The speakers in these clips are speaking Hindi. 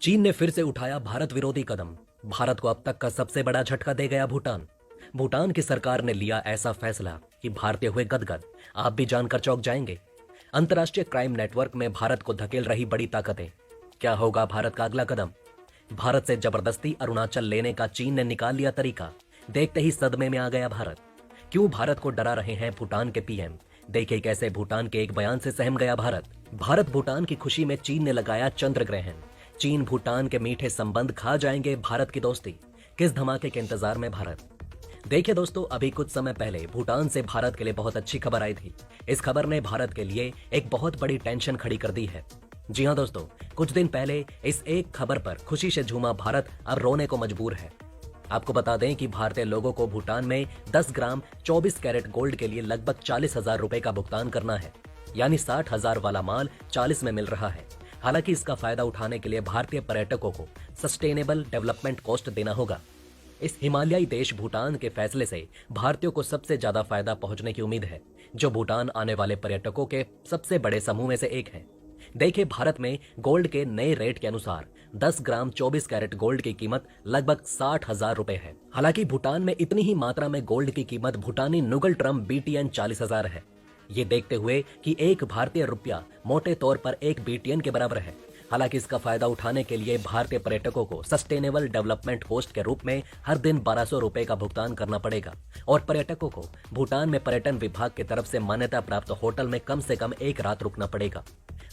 चीन ने फिर से उठाया भारत विरोधी कदम। भारत को अब तक का सबसे बड़ा झटका दे गया भूटान। भूटान की सरकार ने लिया ऐसा फैसला कि भारतीय हुए गदगद। आप भी जानकर चौंक जाएंगे। अंतर्राष्ट्रीय क्राइम नेटवर्क में भारत को धकेल रही बड़ी ताकतें। क्या होगा भारत का अगला कदम? भारत से जबरदस्ती अरुणाचल लेने का चीन ने निकाल लिया तरीका। देखते ही सदमे में आ गया भारत। क्यों भारत को डरा रहे हैं भूटान के पीएम? देखिए कैसे भूटान के एक बयान से सहम गया भारत। भारत भूटान की खुशी में चीन ने लगाया चंद्र ग्रहण। चीन भूटान के मीठे संबंध खा जाएंगे भारत की दोस्ती। किस धमाके के इंतजार में भारत? देखिए दोस्तों, अभी कुछ समय पहले भूटान से भारत के लिए बहुत अच्छी खबर आई थी। इस खबर ने भारत के लिए एक बहुत बड़ी टेंशन खड़ी कर दी है। जी हाँ दोस्तों, कुछ दिन पहले इस एक खबर पर खुशी से झूमा भारत अब रोने को मजबूर है। आपको बता दें कि भारतीय लोगों को भूटान में 10 ग्राम 24 कैरेट गोल्ड के लिए लगभग 40,000 रुपए का भुगतान करना है। यानी 60,000 वाला माल 40 में मिल रहा है। हालांकि इसका फायदा उठाने के लिए भारतीय पर्यटकों को सस्टेनेबल डेवलपमेंट कॉस्ट देना होगा। इस हिमालयी देश भूटान के फैसले से भारतीयों को सबसे ज्यादा फायदा पहुंचने की उम्मीद है, जो भूटान आने वाले पर्यटकों के सबसे बड़े समूह में से एक है। देखिए, भारत में गोल्ड के नए रेट के अनुसार 10 ग्राम 24 कैरेट गोल्ड की कीमत लगभग 60,000 रुपए है। हालांकि भूटान में इतनी ही मात्रा में गोल्ड की कीमत भूटानी नुगल ट्रम BTN 40,000 है। ये देखते हुए कि एक भारतीय रुपया मोटे तौर पर 1 BTN के बराबर है। हालांकि इसका फायदा उठाने के लिए भारतीय पर्यटकों को सस्टेनेबल डेवलपमेंट कॉस्ट के रूप में हर दिन 1200 रुपए का भुगतान करना पड़ेगा और पर्यटकों को भूटान में पर्यटन विभाग की तरफ से मान्यता प्राप्त होटल में कम से कम 1 रात रुकना पड़ेगा।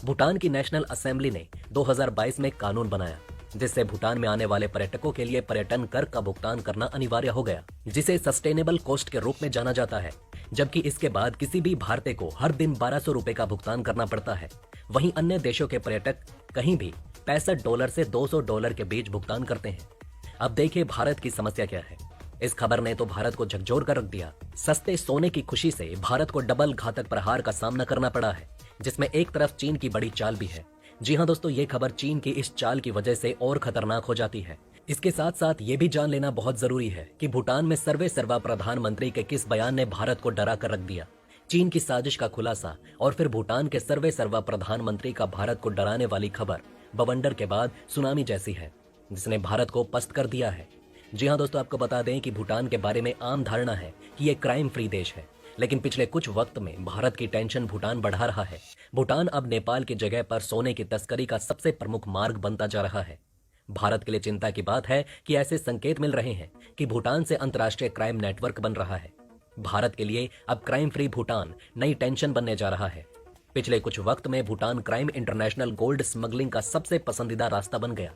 भूटान की नेशनल असेंबली ने 2022 में कानून बनाया, जिससे भूटान में आने वाले पर्यटकों के लिए पर्यटन कर का भुगतान करना अनिवार्य हो गया, जिसे सस्टेनेबल कॉस्ट के रूप में जाना जाता है। जबकि इसके बाद किसी भी भारतीय को हर दिन 1200 रुपए का भुगतान करना पड़ता है। वहीं अन्य देशों के पर्यटक कहीं भी $65 से $200 के बीच भुगतान करते हैं। अब देखिए भारत की समस्या क्या है। इस खबर ने तो भारत को झकझोर कर रख दिया। सस्ते सोने की खुशी से भारत को डबल घातक प्रहार का सामना करना पड़ा है, जिसमें एक तरफ चीन की बड़ी चाल भी है। जी हाँ दोस्तों, ये खबर चीन की इस चाल की वजह से और खतरनाक हो जाती है। इसके साथ साथ ये भी जान लेना बहुत जरूरी है कि भूटान में सर्वे सर्वा प्रधानमंत्री के किस बयान ने भारत को डरा कर रख दिया। चीन की साजिश का खुलासा और फिर भूटान के सर्वे सर्वा प्रधानमंत्री का भारत को डराने वाली खबर बवंडर के बाद सुनामी जैसी है, जिसने भारत को पस्त कर दिया है। जी हाँ दोस्तों, आपको बता दें कि भूटान के बारे में आम धारणा है कि ये क्राइम फ्री देश है, लेकिन पिछले कुछ वक्त में भारत की टेंशन भूटान बढ़ा रहा है। भूटान अब नेपाल की जगह पर सोने की तस्करी का सबसे प्रमुख मार्ग बनता जा रहा है। भारत के लिए चिंता की बात है कि ऐसे संकेत मिल रहे हैं कि भूटान से अंतर्राष्ट्रीय क्राइम नेटवर्क बन रहा है। भारत के लिए अब क्राइम फ्री भूटान नई टेंशन बनने जा रहा है। पिछले कुछ वक्त में Bhutan crime international gold smuggling का सबसे पसंदीदा रास्ता बन गया।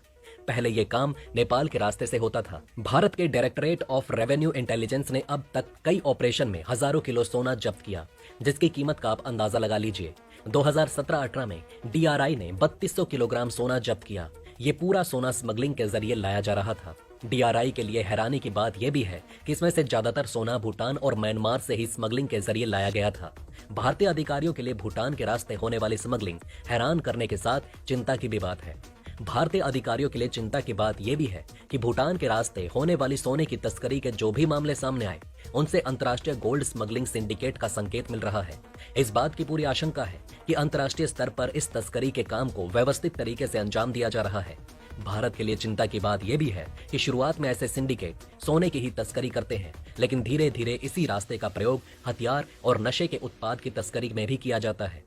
पहले यह काम नेपाल के रास्ते से होता था। भारत के डायरेक्टरेट ऑफ रेवेन्यू इंटेलिजेंस ने अब तक कई ऑपरेशन में हजारों किलो सोना जब्त किया, जिसकी कीमत का आप अंदाजा लगा लीजिए। 2017-18 में DRI ने 3200 किलोग्राम सोना जब्त किया। ये पूरा सोना स्मगलिंग के जरिए लाया जा रहा था। DRI के लिए हैरानी की बात यह भी है कि इसमें से ज्यादातर सोना भूटान और म्यांमार से ही स्मगलिंग के जरिए लाया गया था। भारतीय अधिकारियों के लिए भूटान के रास्ते होने वाली स्मगलिंग हैरान करने के साथ चिंता की भी बात है। भारतीय अधिकारियों के लिए चिंता की बात यह भी है कि भूटान के रास्ते होने वाली सोने की तस्करी के जो भी मामले सामने आए, उनसे अंतर्राष्ट्रीय गोल्ड स्मगलिंग सिंडिकेट का संकेत मिल रहा है। इस बात की पूरी आशंका है कि अंतर्राष्ट्रीय स्तर पर इस तस्करी के काम को व्यवस्थित तरीके से अंजाम दिया जा रहा है। भारत के लिए चिंता की बात यह भी है कि शुरुआत में ऐसे सिंडिकेट सोने की ही तस्करी करते हैं, लेकिन धीरे धीरे इसी रास्ते का प्रयोग हथियार और नशे के उत्पाद की तस्करी में भी किया जाता है।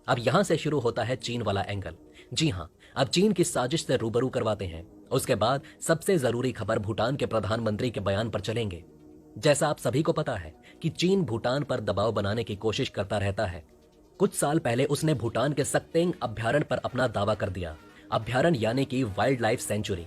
अब यहाँ से शुरू होता है चीन वाला एंगल। जी हाँ, अब चीन की साजिश से रूबरू करवाते हैं। उसके बाद सबसे जरूरी खबर भूटान के प्रधानमंत्री के बयान पर चलेंगे। जैसा आप सभी को पता है कि चीन भूटान पर दबाव बनाने की कोशिश करता रहता है। कुछ साल पहले उसने भूटान के सक्तेंग अभ्यारण्य पर अपना दावा कर दिया। अभ्यारण्य यानी कि वाइल्ड लाइफ सेंचुरी।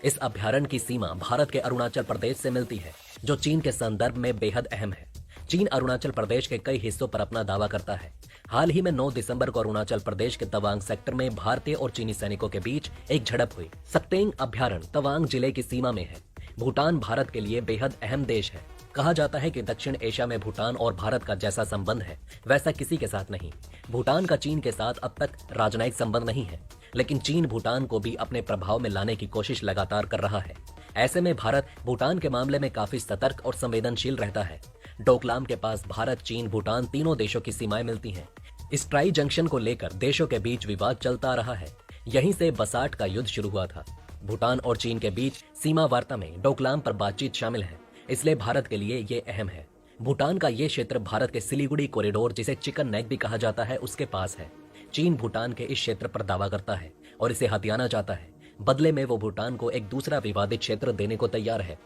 इस अभ्यारण्य की सीमा भारत के अरुणाचल प्रदेश से मिलती है, जो चीन के संदर्भ में बेहद अहम है। चीन अरुणाचल प्रदेश के कई हिस्सों पर अपना दावा करता है। हाल ही में 9 दिसंबर को अरुणाचल प्रदेश के तवांग सेक्टर में भारतीय और चीनी सैनिकों के बीच एक झड़प हुई। सक्तेंग अभ्यारण्य तवांग जिले की सीमा में है। भूटान भारत के लिए बेहद अहम देश है। कहा जाता है कि दक्षिण एशिया में भूटान और भारत का जैसा संबंध है, वैसा किसी के साथ नहीं। भूटान का चीन के साथ अब तक राजनयिक संबंध नहीं है, लेकिन चीन भूटान को भी अपने प्रभाव में लाने की कोशिश लगातार कर रहा है। ऐसे में भारत भूटान के मामले में काफी सतर्क और संवेदनशील रहता है। डोकलाम के पास भारत, चीन, भूटान तीनों देशों की सीमाएं मिलती हैं। इस ट्राई जंक्शन को लेकर देशों के बीच विवाद चलता रहा है। यहीं से बसाठ का युद्ध शुरू हुआ था। भूटान और चीन के बीच सीमा वार्ता में डोकलाम पर बातचीत शामिल है, इसलिए भारत के लिए ये अहम है। भूटान का ये क्षेत्र भारत के सिलीगुड़ी कॉरिडोर, जिसे चिकन नेक भी कहा जाता है, उसके पास है। चीन भूटान के इस क्षेत्र पर दावा करता है और इसे हथियाना चाहता है। बदले में वो भूटान को एक दूसरा विवादित क्षेत्र देने को तैयार है।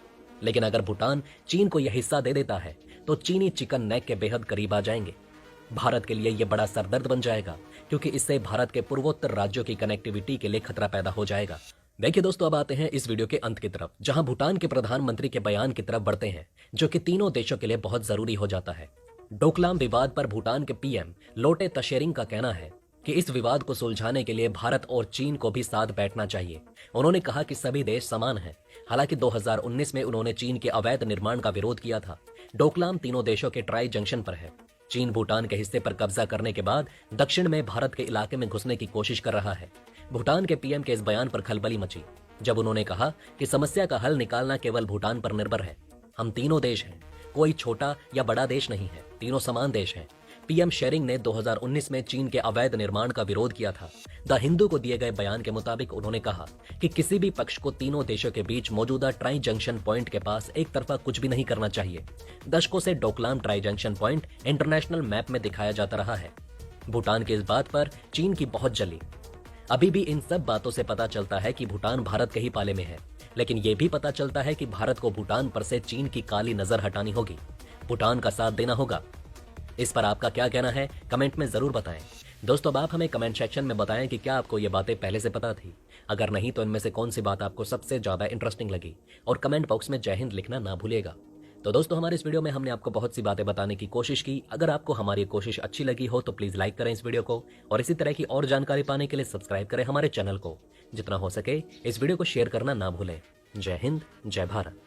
लेकिन अगर भूटान चीन को यह हिस्सा दे देता है तो चीनी चिकन नेक के बेहद करीब आ जाएंगे। भारत के लिए यह बड़ा सरदर्द बन जाएगा, क्योंकि इससे भारत के पूर्वोत्तर राज्यों की कनेक्टिविटी के लिए खतरा पैदा हो जाएगा। देखिए दोस्तों, अब आते हैं इस वीडियो के अंत की तरफ, जहां भूटान के प्रधानमंत्री के बयान की तरफ बढ़ते हैं, जो कि तीनों देशों के लिए बहुत जरूरी हो जाता है। डोकलाम विवाद पर भूटान के पीएम लोटे तशेरिंग का कहना है कि इस विवाद को सुलझाने के लिए भारत और चीन को भी साथ बैठना चाहिए। उन्होंने कहा कि सभी देश समान हैं। हालांकि 2019 में उन्होंने चीन के अवैध निर्माण का विरोध किया था। डोकलाम तीनों देशों के ट्राई जंक्शन पर है। चीन भूटान के हिस्से पर कब्जा करने के बाद दक्षिण में भारत के इलाके में घुसने की कोशिश कर रहा है। भूटान के पीएम के इस बयान पर खलबली मची, जब उन्होंने कहा कि समस्या का हल निकालना केवल भूटान पर निर्भर है। हम तीनों देश हैं, कोई छोटा या बड़ा देश नहीं है, तीनों समान देश हैं। पीएम शेरिंग ने 2019 में चीन के अवैध निर्माण का विरोध किया था। द हिंदू को दिए गए बयान के मुताबिक उन्होंने कहा कि किसी भी पक्ष को तीनों देशों के बीच मौजूदा ट्राई जंक्शन पॉइंट के पास एक तरफा कुछ भी नहीं करना चाहिए। दशकों से Doklam tri junction point international map में दिखाया जाता रहा है। भूटान की इस बात पर चीन की बहुत जली। अभी भी इन सब बातों से पता चलता है कि भूटान भारत के ही पाले में है, लेकिन यह भी पता चलता है कि भारत को भूटान पर से चीन की काली नजर हटानी होगी, भूटान का साथ देना होगा। इस पर आपका क्या कहना है, कमेंट में जरूर बताएं। दोस्तों, अब आप हमें कमेंट सेक्शन में बताएं कि क्या आपको ये बातें पहले से पता थी। अगर नहीं तो इनमें से कौन सी बात आपको सबसे ज्यादा इंटरेस्टिंग लगी, और कमेंट बॉक्स में जय हिंद लिखना ना भूलिएगा। तो दोस्तों, हमारे इस वीडियो में हमने आपको बहुत सी बातें बताने की कोशिश की। अगर आपको हमारी कोशिश अच्छी लगी हो तो प्लीज लाइक करें इस वीडियो को, और इसी तरह की और जानकारी पाने के लिए सब्सक्राइब करें हमारे चैनल को। जितना हो सके इस वीडियो को शेयर करना ना भूलें। जय हिंद, जय भारत।